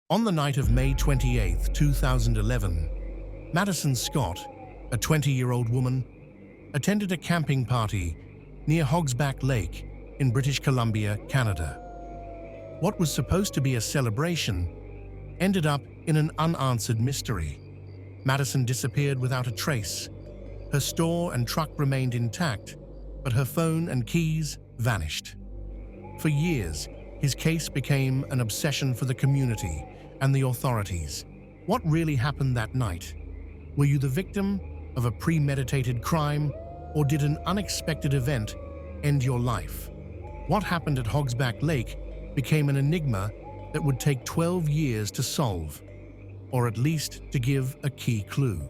On the night of May 28, 2011, Madison Scott, a 20-year-old woman, attended a camping party near Hogsback Lake in British Columbia, Canada. What was supposed to be a celebration ended up in an unanswered mystery. Madison disappeared without a trace. Her store and truck remained intact, but her phone and keys vanished. For years, his case became an obsession for the community and the authorities. What really happened that night? Were you the victim of a premeditated crime, or did an unexpected event end your life? What happened at Hogsback Lake became an enigma that would take 12 years to solve, or at least to give a key clue.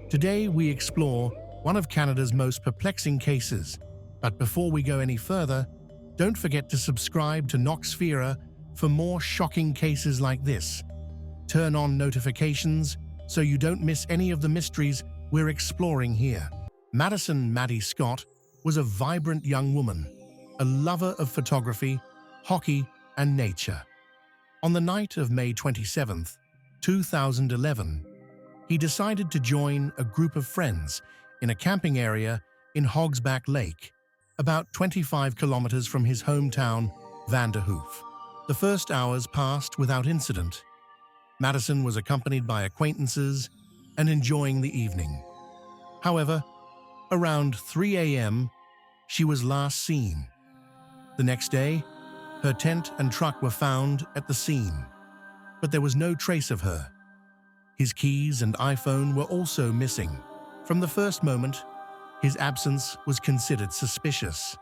Today we explore one of Canada's most perplexing cases, but before we go any further, don't forget to subscribe to Noxfera for more shocking cases like this. Turn on notifications so you don't miss any of the mysteries we're exploring here. Madison "Maddie" Scott was a vibrant young woman, a lover of photography, hockey, and nature. On the night of May 27, 2011, he decided to join a group of friends in a camping area in Hogsback Lake, about 25 kilometers from his hometown, Vanderhoof. The first hours passed without incident. Madison was accompanied by acquaintances and enjoying the evening. However, around 3 a.m., she was last seen. The next day, her tent and truck were found at the scene, but there was no trace of her. His keys and iPhone were also missing. From the first moment, his absence was considered suspicious.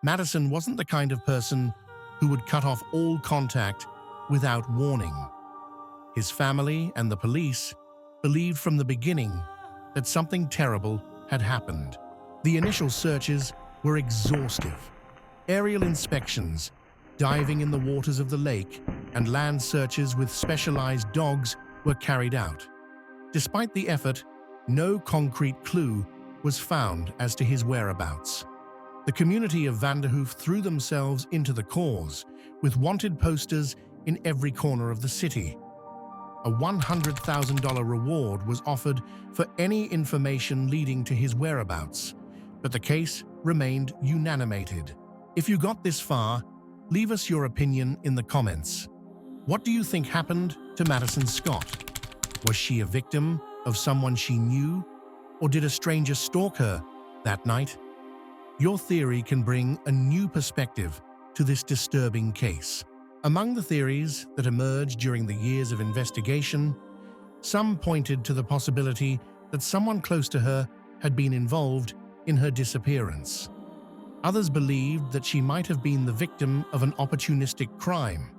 Madison wasn't the kind of person who would cut off all contact without warning. His family and the police believed from the beginning that something terrible had happened. The initial searches were exhaustive. Aerial inspections, diving in the waters of the lake, and land searches with specialized dogs were carried out. Despite the effort, no concrete clue was found as to his whereabouts. The community of Vanderhoof threw themselves into the cause, with wanted posters in every corner of the city. A $100,000 reward was offered for any information leading to his whereabouts, but the case remained unanimous. If you got this far, leave us your opinion in the comments. What do you think happened to Madison Scott? Was she a victim of someone she knew, or did a stranger stalk her that night? Your theory can bring a new perspective to this disturbing case. Among the theories that emerged during the years of investigation, some pointed to the possibility that someone close to her had been involved in her disappearance. Others believed that she might have been the victim of an opportunistic crime,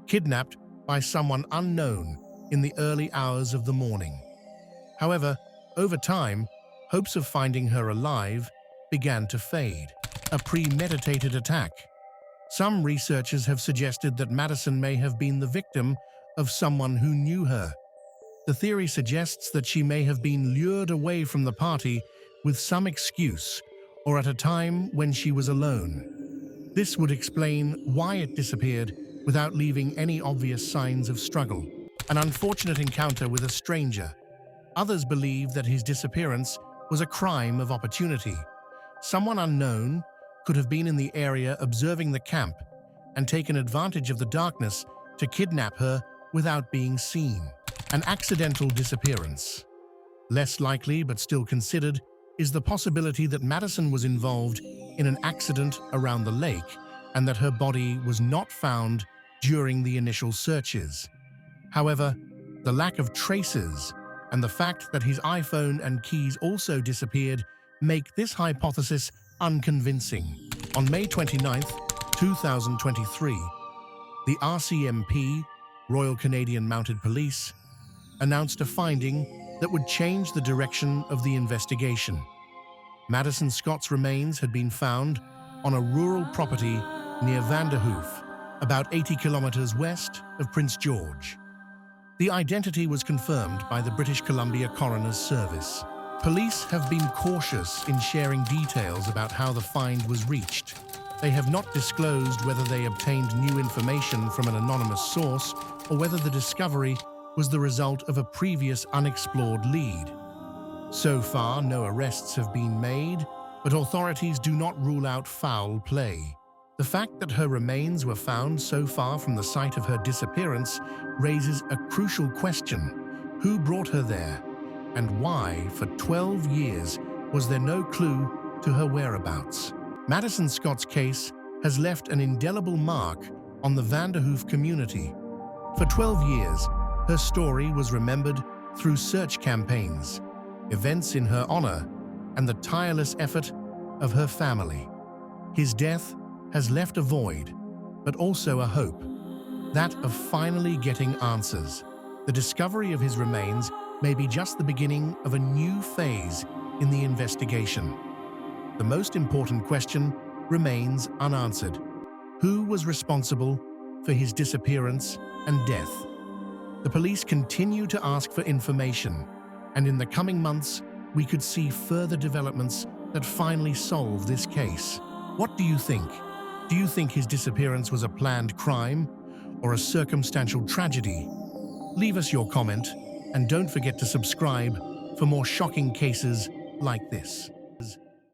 kidnapped by someone unknown in the early hours of the morning. However, over time, hopes of finding her alive began to fade. A premeditated attack. Some researchers have suggested that Madison may have been the victim of someone who knew her. The theory suggests that she may have been lured away from the party with some excuse, or at a time when she was alone. This would explain why it disappeared without leaving any obvious signs of struggle. An unfortunate encounter with a stranger. Others believe that his disappearance was a crime of opportunity. Someone unknown could have been in the area observing the camp and taken advantage of the darkness to kidnap her without being seen. An accidental disappearance. Less likely, but still considered, is the possibility that Madison was involved in an accident around the lake and that her body was not found during the initial searches. However, the lack of traces and the fact that his iPhone and keys also disappeared make this hypothesis unconvincing. On May 29, 2023, the RCMP, Royal Canadian Mounted Police, announced a finding that would change the direction of the investigation. Madison Scott's remains had been found on a rural property near Vanderhoof, about 80 kilometers west of Prince George. The identity was confirmed by the British Columbia Coroner's Service. Police have been cautious in sharing details about how the find was reached, They have not disclosed whether they obtained new information from an anonymous source or whether the discovery was the result of a previous unexplored lead. So far, no arrests have been made, but authorities do not rule out foul play. The fact that her remains were found so far from the site of her disappearance raises a crucial question. Who brought her there? And why, for 12 years, was there no clue to her whereabouts? Madison Scott's case has left an indelible mark on the Vanderhoof community. For 12 years, her story was remembered through search campaigns, events in her honor, and the tireless effort of her family. His death has left a void, but also a hope, that of finally getting answers. The discovery of his remains may be just the beginning of a new phase in the investigation. The most important question remains unanswered. Who was responsible for his disappearance and death? The police continue to ask for information, and in the coming months, we could see further developments that finally solve this case. What do you think? Do you think his disappearance was a planned crime or a circumstantial tragedy? Leave us your comment, and don't forget to subscribe for more shocking cases like this.